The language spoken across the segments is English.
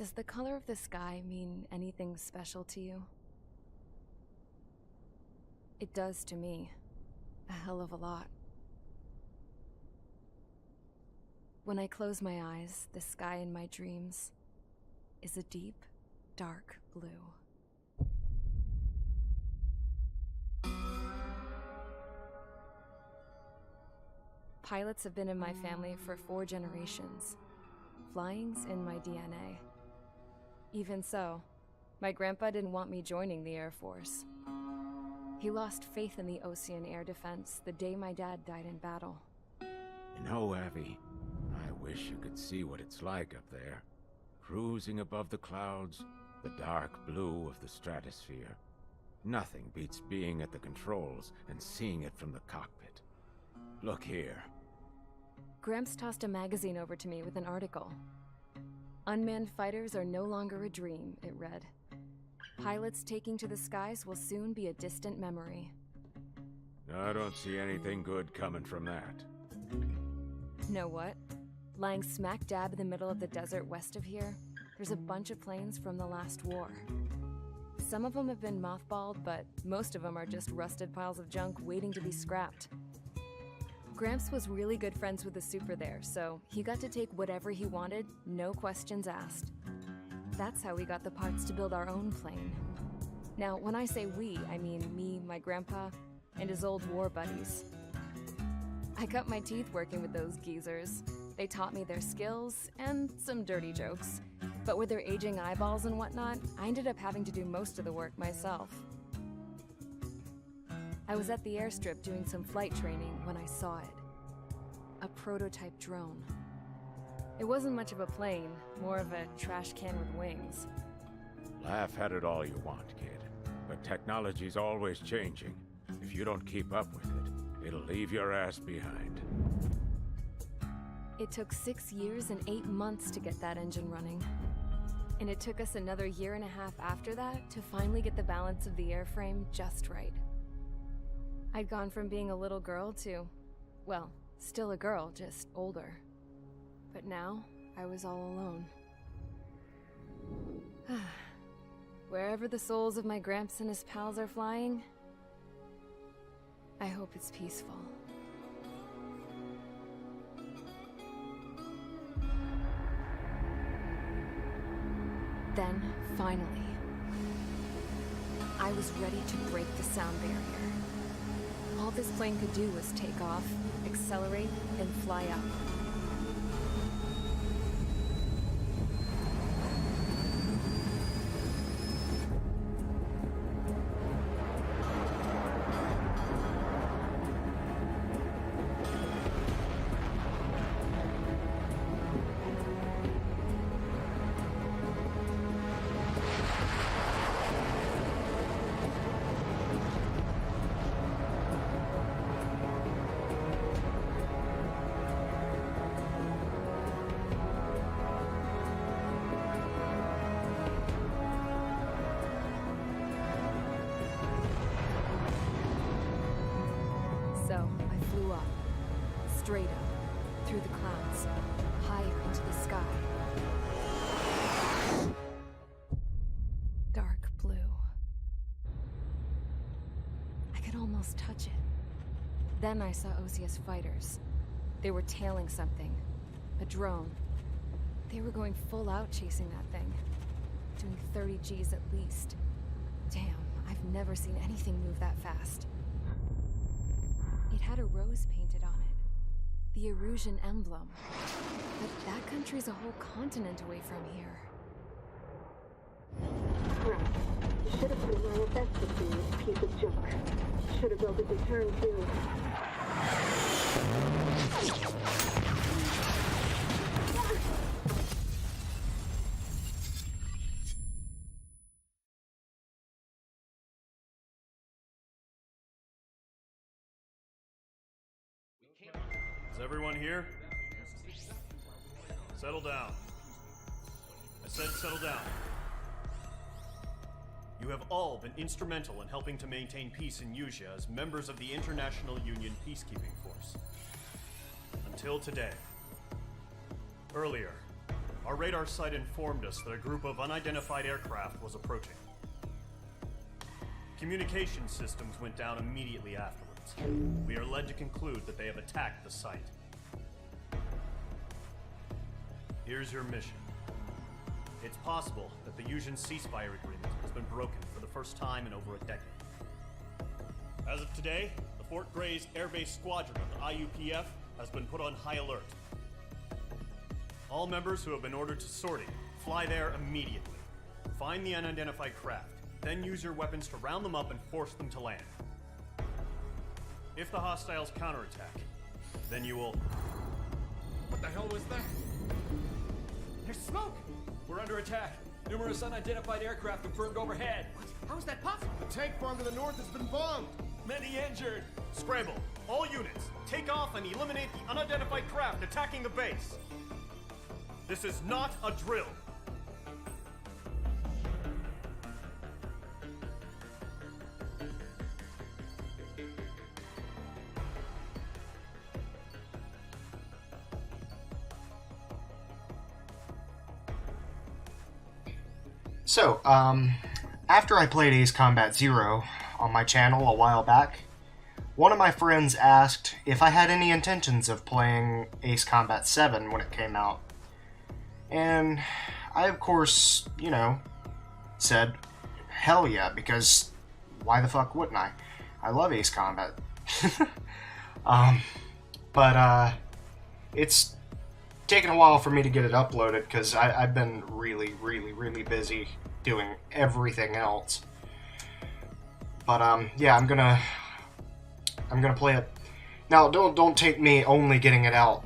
Does the color of the sky mean anything special to you? It does to me. A hell of a lot. When I close my eyes, the sky in my dreams is a deep, dark blue. Pilots have been in my family for 4 generations. Flying's in my DNA. Even so, my grandpa didn't want me joining the Air Force. He lost faith in the Osean air defense the day my dad died in battle. You know, Abby, I wish you could see what it's like up there. Cruising above the clouds, the dark blue of the stratosphere. Nothing beats being at the controls and seeing it from the cockpit. Look here. Gramps tossed a magazine over to me with an article. Unmanned fighters are no longer a dream, it read. Pilots taking to the skies will soon be a distant memory. I don't see anything good coming from that. Know what? Lying smack dab in the middle of the desert west of here, there's a bunch of planes from the last war. Some of them have been mothballed, but most of them are just rusted piles of junk waiting to be scrapped. Gramps was really good friends with the super there, so he got to take whatever he wanted, no questions asked. That's how we got the parts to build our own plane. Now, when I say we, I mean me, my grandpa, and his old war buddies. I cut my teeth working with those geezers. They taught me their skills and some dirty jokes. But with their aging eyeballs and whatnot, I ended up having to do most of the work myself. I was at the airstrip doing some flight training when I saw it. A prototype drone. It wasn't much of a plane, more of a trash can with wings. Laugh at it all you want, kid. But technology's always changing. If you don't keep up with it, it'll leave your ass behind. It took 6 years and 8 months to get that engine running. And it took us another 1.5 years after that to finally get the balance of the airframe just right. I'd gone from being a little girl to, well, still a girl, just older. But now, I was all alone. Wherever the souls of my Gramps and his pals are flying, I hope it's peaceful. Then, finally, I was ready to break the sound barrier. All this plane could do was take off, accelerate, and fly up. So, I flew up, straight up, through the clouds, higher into the sky. Dark blue. I could almost touch it. Then I saw Osea's fighters. They were tailing something. A drone. They were going full out chasing that thing. Doing 30 Gs at least. Damn, I've never seen anything move that fast. It had a rose painted on it. The Erusian emblem. But that country's a whole continent away from here. Right. Should have put my investment in this piece of junk. Should have built a return too. Is everyone here? Settle down. I said settle down. You have all been instrumental in helping to maintain peace in Usea as members of the International Union Peacekeeping Force. Until today. Earlier, our radar site informed us that a group of unidentified aircraft was approaching. Communication systems went down immediately afterwards. We are led to conclude that they have attacked the site. Here's your mission. It's possible that the Yuuzhan ceasefire agreement has been broken for the first time in over a decade. As of today, the Fort Grays Air Base Squadron of the IUPF has been put on high alert. All members who have been ordered to sortie, fly there immediately. Find the unidentified craft, then use your weapons to round them up and force them to land. If the hostiles counterattack, then you will... What the hell was that? There's smoke! We're under attack. Numerous unidentified aircraft confirmed overhead. What? How is that possible? The tank farm to the north has been bombed. Many injured. Scramble! All units, take off and eliminate the unidentified craft attacking the base! This is not a drill! So, after I played Ace Combat Zero on my channel a while back, one of my friends asked if I had any intentions of playing Ace Combat 7 when it came out. And I, of course, you know, said, hell yeah, because why the fuck wouldn't I? I love Ace Combat. But it's taken a while for me to get it uploaded because I've been really busy doing everything else. But yeah, I'm gonna play it now. Don't take me only getting it out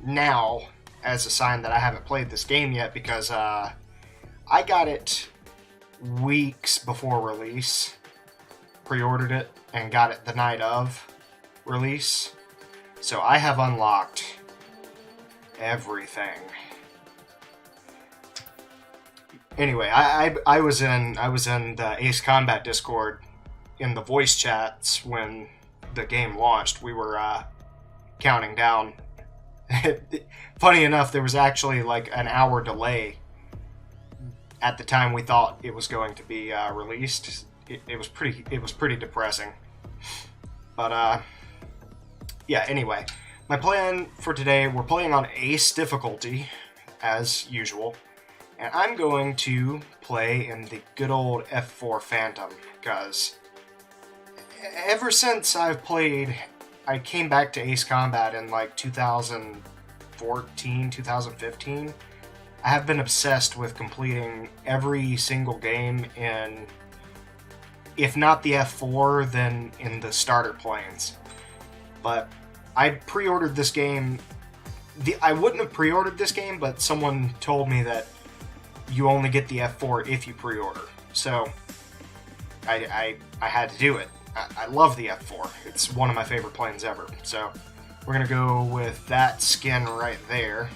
now as a sign that I haven't played this game yet, because I got it weeks before release, pre-ordered it and got it the night of release, so I have unlocked everything. Anyway, I was in the Ace Combat Discord in the voice chats when the game launched. We were counting down. Funny enough, there was actually like an hour delay at the time we thought it was going to be released. It was pretty depressing. But yeah. Anyway, my plan for today, we're playing on Ace difficulty as usual. And I'm going to play in the good old F4 Phantom, because ever since I've played, I came back to Ace Combat in like 2014, 2015, I have been obsessed with completing every single game in, if not the F4, then in the starter planes. But I pre-ordered this game, I wouldn't have pre-ordered this game, but someone told me that you only get the F4 if you pre-order. So I had to do it. I love the F4. It's one of my favorite planes ever. So we're going to go with that skin right there.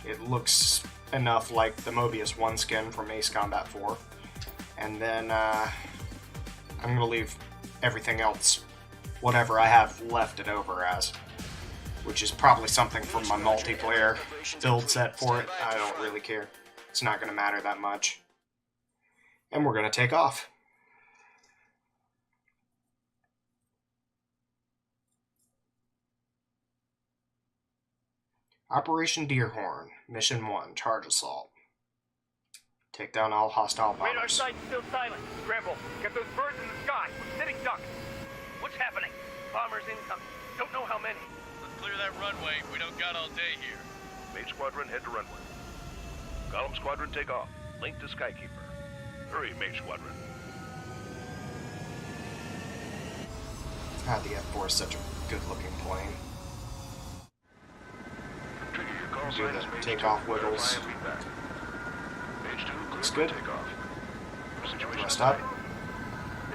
It looks enough like the Mobius 1 skin from Ace Combat 4. And then I'm going to leave everything else, whatever I have left it over as, which is probably something from my multiplayer build set for it. I don't really care. It's not going to matter that much. And we're going to take off. Operation Deerhorn, Mission 1, Charge Assault. Take down all hostile bombers. Radar site's still silent. Scramble. Get those birds in the sky. We're sitting ducks. What's happening? Bombers incoming. Don't know how many. Let's clear that runway. We don't got all day here. Mage Squadron, head to runway. Column Squadron, take off. Link to Skykeeper. Hurry, Mage Squadron. God, the F4 is such a good-looking plane. Trigger, your call Do sign the is Mage takeoff 2. wiggles. Verify and feedback. Mage 2, clear Looks for good. takeoff. Situation Rest is up. tight.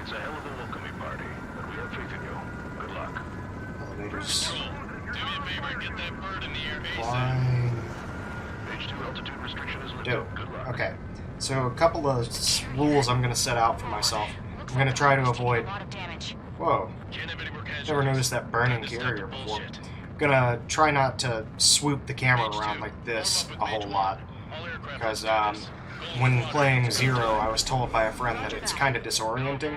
It's a hell of a welcoming party, but we have faith in you. Good luck. Elevators. Do me a favor and get that bird in the air ASAP. Flying. Mage 2, altitude restriction is lifted. Dope. Good luck. Okay. So a couple of rules I'm going to set out for myself. I'm going to try to avoid... Whoa. Can't have any more casualties. Never noticed that burning Time to stop carrier the before. bullshit. gonna try not to swoop the camera around like this a whole lot, because when playing Zero, I was told by a friend that it's kind of disorienting.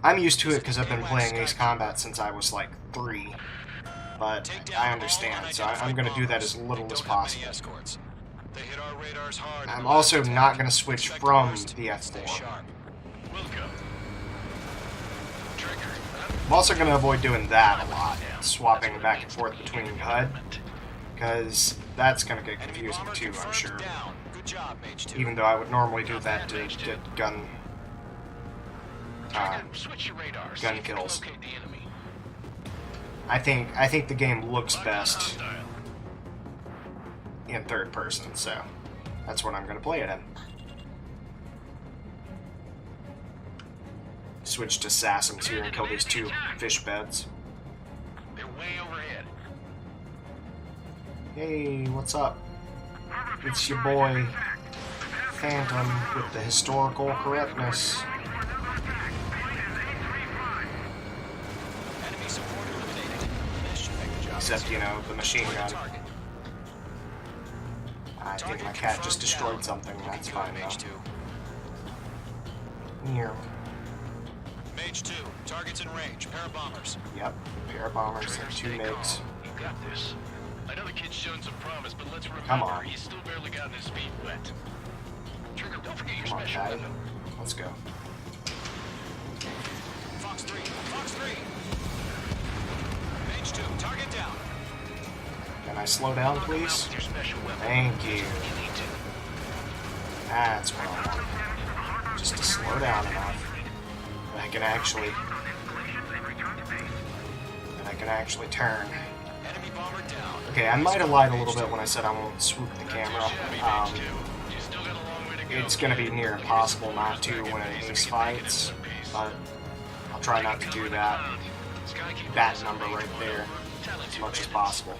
I'm used to it because I've been playing Ace Combat since I was like 3, but I understand, so I'm gonna do that as little as possible. I'm also not gonna switch from the F4. I'm also gonna avoid doing that a lot, swapping back and forth between HUD, because that's gonna get confusing too, I'm sure. Even though I would normally do that to get gun kills. I think the game looks best in third person, so that's what I'm gonna play it in. Switch to Sassums here and kill these 2 fish beds. They're way overhead. Hey, what's up? It's your boy Phantom with the historical correctness. Except, you know, the machine gun. I think my cat just destroyed something. That's fine though. Here. Mage 2, targets in range, pair of bombers. Yep, pair of bombers and 2 MiGs. You got this. I know the kid's shown some promise, but let's remember, Come on. he's still barely gotten his feet wet. Trigger, don't forget your Come on, special guy. weapon. Let's go. Fox 3, Fox 3. Mage 2, target down. Can I slow down, please? Thank you. That's what I want. Just to slow down enough that I can actually turn. Enemy bomber down. Okay, I might have lied a little bit when I said I won't swoop the camera. It's gonna be near impossible not to when Ace fights, but I'll try not to do that number right there as much as possible.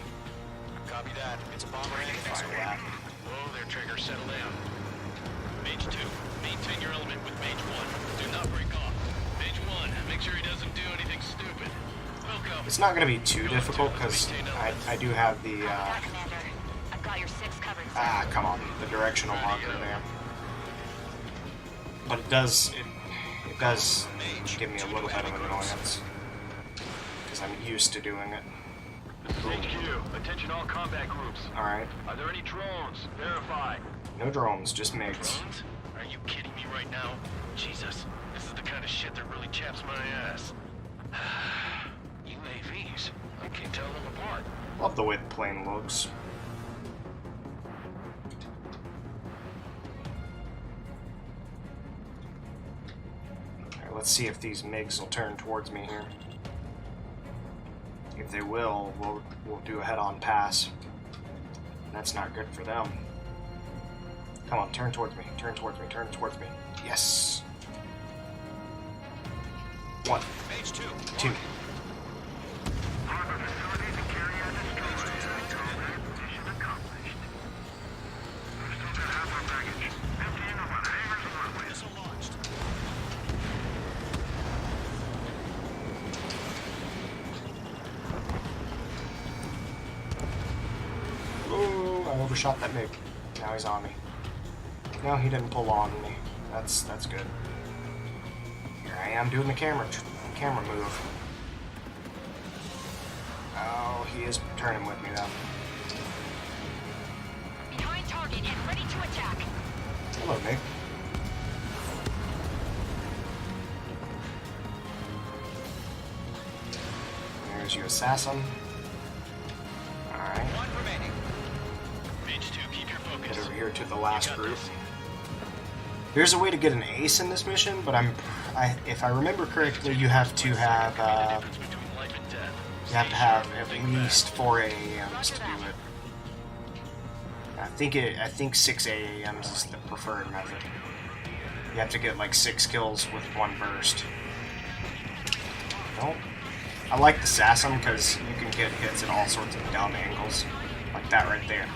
Copy that. It's a bomber heading next way. Whoa there, Trigger, settle down. Mage 2, maintain your element with Mage 1. Do not break off. Mage 1, make sure he doesn't do anything stupid. Welcome. It's not gonna be too difficult because I do have the I've got your 6 covered. come on, the directional marker there. But it does give me a little bit of annoyance because I'm used to doing it. HQ, attention all combat groups. Alright. Are there any drones? Verify. No drones, just MiGs. Drones? Are you kidding me right now? Jesus, this is the kind of shit that really chaps my ass. UAVs, I can't tell them apart. Love the way the plane looks. Alright, let's see if these MiGs will turn towards me here. If they will, we'll do a head-on pass. That's not good for them. Come on, turn towards me, turn towards me, turn towards me. Yes! 1, 2. Overshot that MiG. Now he's on me. No, he didn't pull on me. That's good. Here I am doing the camera move. Oh, he is turning with me though. Behind target and ready to attack. Hello, MiG. There's your assassin. Alright. One remaining. Mage 2, keep your focus. Head over here to the last group. There's a way to get an ace in this mission, but if I remember correctly, you have to have at least 4 AAMs to do it. I think 6 AAMs is the preferred method. You have to get like 6 kills with 1 burst. Nope. I like the Sassum because you can get hits at all sorts of dumb angles, like that right there.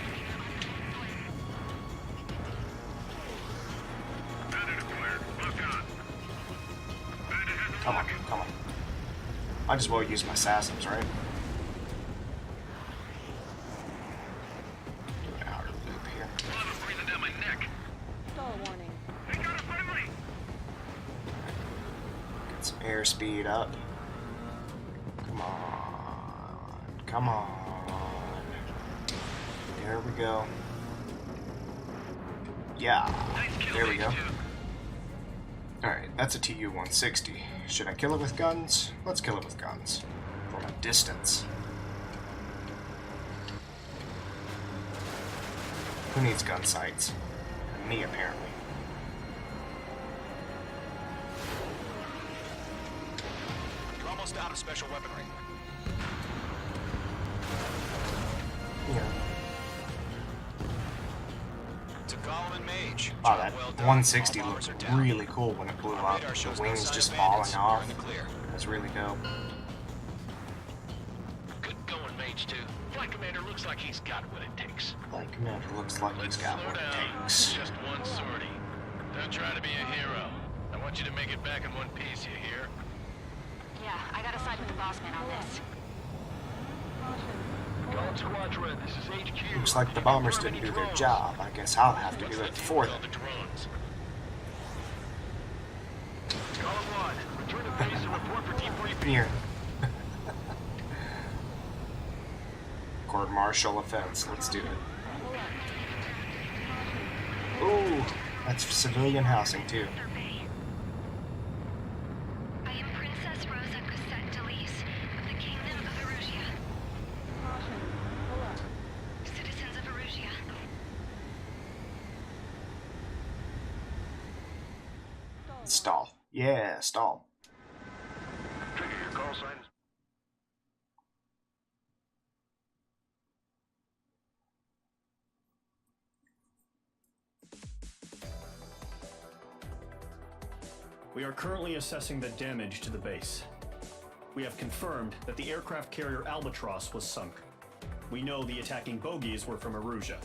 Come on, come on. Might as well use my assassins, right? Outer loop here. Breathing down my neck. Stall warning. I got a friendly. Get some airspeed up. Come on. Come on. There we go. Yeah. There we go. Alright, that's a TU-160. Should I kill it with guns? Let's kill it with guns. From a distance. Who needs gun sights? Me, apparently. You're almost out of special weaponry. Yeah. To Gollum and Mage. Wow, that Well done. 160 All bombers looked are down. really cool when it blew Our up. radar shows The no wings sign just of falling bandits. off. We're in the clear. That's really dope. Good going, Mage 2. Flight Commander looks like he's got what it takes. Flight Commander looks like he's got Slow what it down. takes. Just one sortie. Don't try to be a hero. I want you to make it back in one piece, you hear? Yeah, I gotta side with the boss man on this. Gollum Squadron, this is HQ. Looks like the bombers didn't do their job. I guess I'll have to do it for them. The drones. Gollum 1, return to base and report for debriefing. Here. Court martial offense. Let's do it. Ooh, that's civilian housing too. I am Princess Rosa Cosette Delise of the Kingdom of Erusia. Citizens of Erusia. Stall. Yeah, stall. Trigger, your call sign is... We are currently assessing the damage to the base. We have confirmed that the aircraft carrier Albatross was sunk. We know the attacking bogies were from Erusia.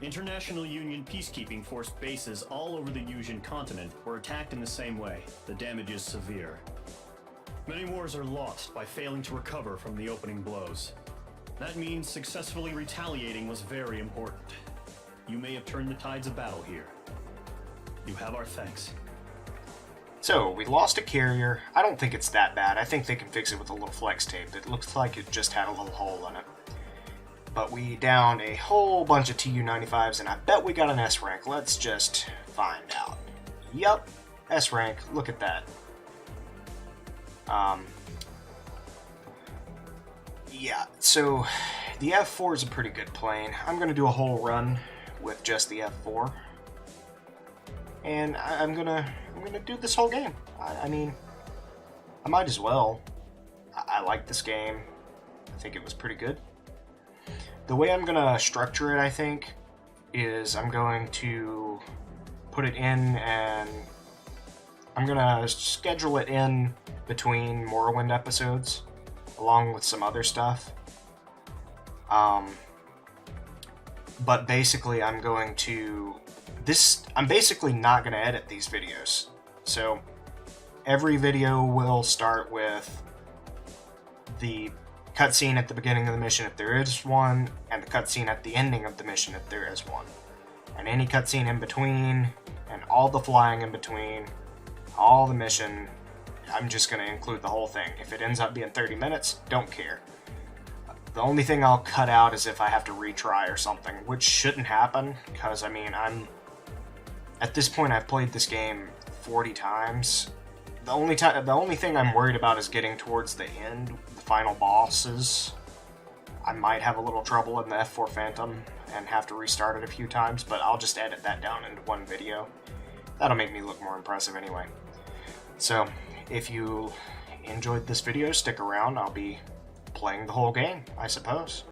International Union peacekeeping force bases all over the Yusian continent were attacked in the same way. The damage is severe. Many wars are lost by failing to recover from the opening blows. That means successfully retaliating was very important. You may have turned the tides of battle here. You have our thanks. So, we lost a carrier. I don't think it's that bad. I think they can fix it with a little flex tape. It looks like it just had a little hole in it. But we downed a whole bunch of TU-95s, and I bet we got an S rank. Let's just find out. Yup, S rank. Look at that. Yeah, so the F4 is a pretty good plane. I'm going to do a whole run with just the F4. And I'm gonna do this whole game. I mean, I might as well. I like this game. I think it was pretty good. The way I'm gonna structure it, I think, is I'm going to put it in and I'm gonna schedule it in between Morrowind episodes, along with some other stuff. But basically, I'm basically not going to edit these videos. So every video will start with the cutscene at the beginning of the mission if there is one, and the cutscene at the ending of the mission if there is one. And any cutscene in between, and all the flying in between, all the mission, I'm just going to include the whole thing. If it ends up being 30 minutes, don't care. The only thing I'll cut out is if I have to retry or something, which shouldn't happen, because, I mean, at this point, I've played this game 40 times. The only thing I'm worried about is getting towards the end, the final bosses. I might have a little trouble in the F4 Phantom and have to restart it a few times, but I'll just edit that down into one video. That'll make me look more impressive anyway. So, if you enjoyed this video, stick around. I'll be playing the whole game, I suppose.